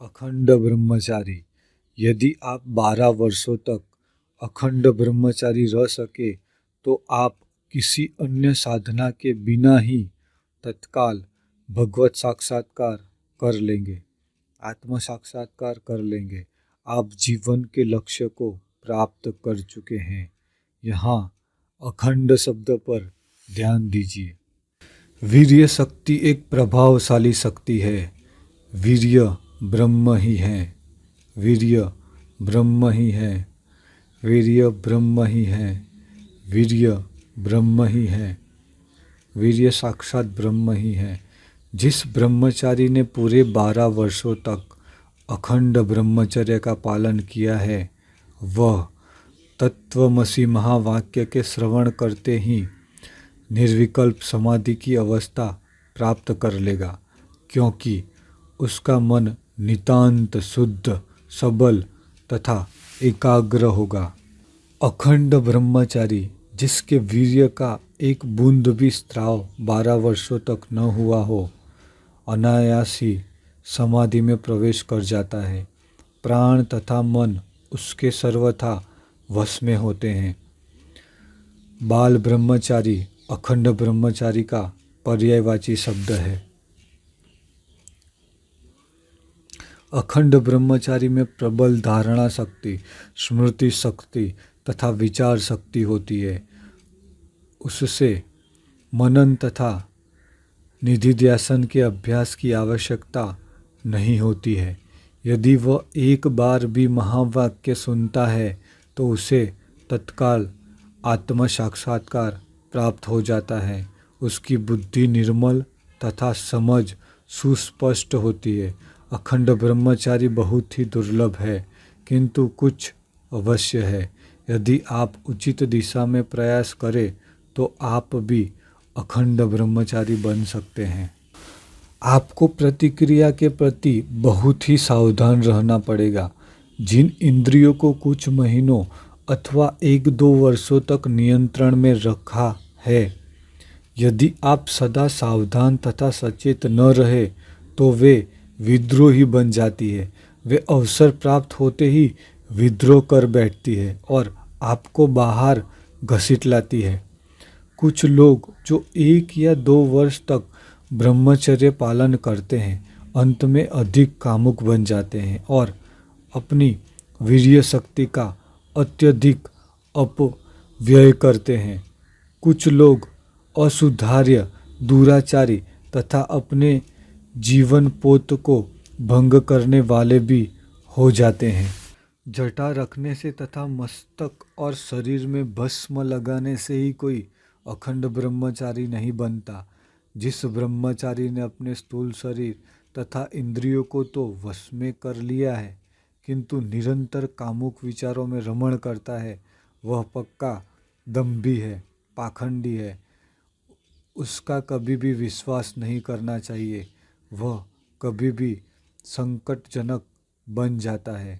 अखंड ब्रह्मचारी। यदि आप 12 वर्षों तक अखंड ब्रह्मचारी रह सके तो आप किसी अन्य साधना के बिना ही तत्काल भगवत साक्षात्कार कर लेंगे, आत्म साक्षात्कार कर लेंगे। आप जीवन के लक्ष्य को प्राप्त कर चुके हैं। यहाँ अखंड शब्द पर ध्यान दीजिए। वीर्य शक्ति एक प्रभावशाली शक्ति है। वीर्य ब्रह्म ही है। वीर्य ब्रह्म ही है। वीर्य ब्रह्म ही है। वीर्य ब्रह्म ही है। वीर्य साक्षात ब्रह्म ही है। जिस ब्रह्मचारी ने पूरे 12 वर्षों तक अखंड ब्रह्मचर्य का पालन किया है, वह तत्वमसि महावाक्य के श्रवण करते ही निर्विकल्प समाधि की अवस्था प्राप्त कर लेगा, क्योंकि उसका मन नितांत शुद्ध, सबल तथा एकाग्र होगा। अखंड ब्रह्मचारी जिसके वीर्य का एक बूंद भी स्त्राव 12 वर्षों तक न हुआ हो, अनायास ही समाधि में प्रवेश कर जाता है। प्राण तथा मन उसके सर्वथा वश में होते हैं। बाल ब्रह्मचारी अखंड ब्रह्मचारी का पर्यायवाची शब्द है। अखंड ब्रह्मचारी में प्रबल धारणा शक्ति, स्मृति शक्ति तथा विचार शक्ति होती है। उससे मनन तथा निधिध्यासन के अभ्यास की आवश्यकता नहीं होती है। यदि वह एक बार भी महावाक्य सुनता है तो उसे तत्काल आत्म साक्षात्कार प्राप्त हो जाता है। उसकी बुद्धि निर्मल तथा समझ सुस्पष्ट होती है। अखंड ब्रह्मचारी बहुत ही दुर्लभ है, किंतु कुछ अवश्य है। यदि आप उचित दिशा में प्रयास करें तो आप भी अखंड ब्रह्मचारी बन सकते हैं। आपको प्रतिक्रिया के प्रति बहुत ही सावधान रहना पड़ेगा। जिन इंद्रियों को कुछ महीनों अथवा 1-2 वर्षों तक नियंत्रण में रखा है, यदि आप सदा सावधान तथा सचेत न रहे तो वे विद्रोही बन जाती है। वे अवसर प्राप्त होते ही विद्रोह कर बैठती है और आपको बाहर घसीट लाती है। कुछ लोग जो 1 या 2 वर्ष तक ब्रह्मचर्य पालन करते हैं, अंत में अधिक कामुक बन जाते हैं और अपनी वीर्य शक्ति का अत्यधिक अपव्यय करते हैं। कुछ लोग असुधार्य, दुराचारी तथा अपने जीवन पोत को भंग करने वाले भी हो जाते हैं। जटा रखने से तथा मस्तक और शरीर में भस्म लगाने से ही कोई अखंड ब्रह्मचारी नहीं बनता। जिस ब्रह्मचारी ने अपने स्थूल शरीर तथा इंद्रियों को तो वश में कर लिया है, किंतु निरंतर कामुक विचारों में रमण करता है, वह पक्का दंभी है, पाखंडी है। उसका कभी भी विश्वास नहीं करना चाहिए। वह कभी भी संकटजनक बन जाता है।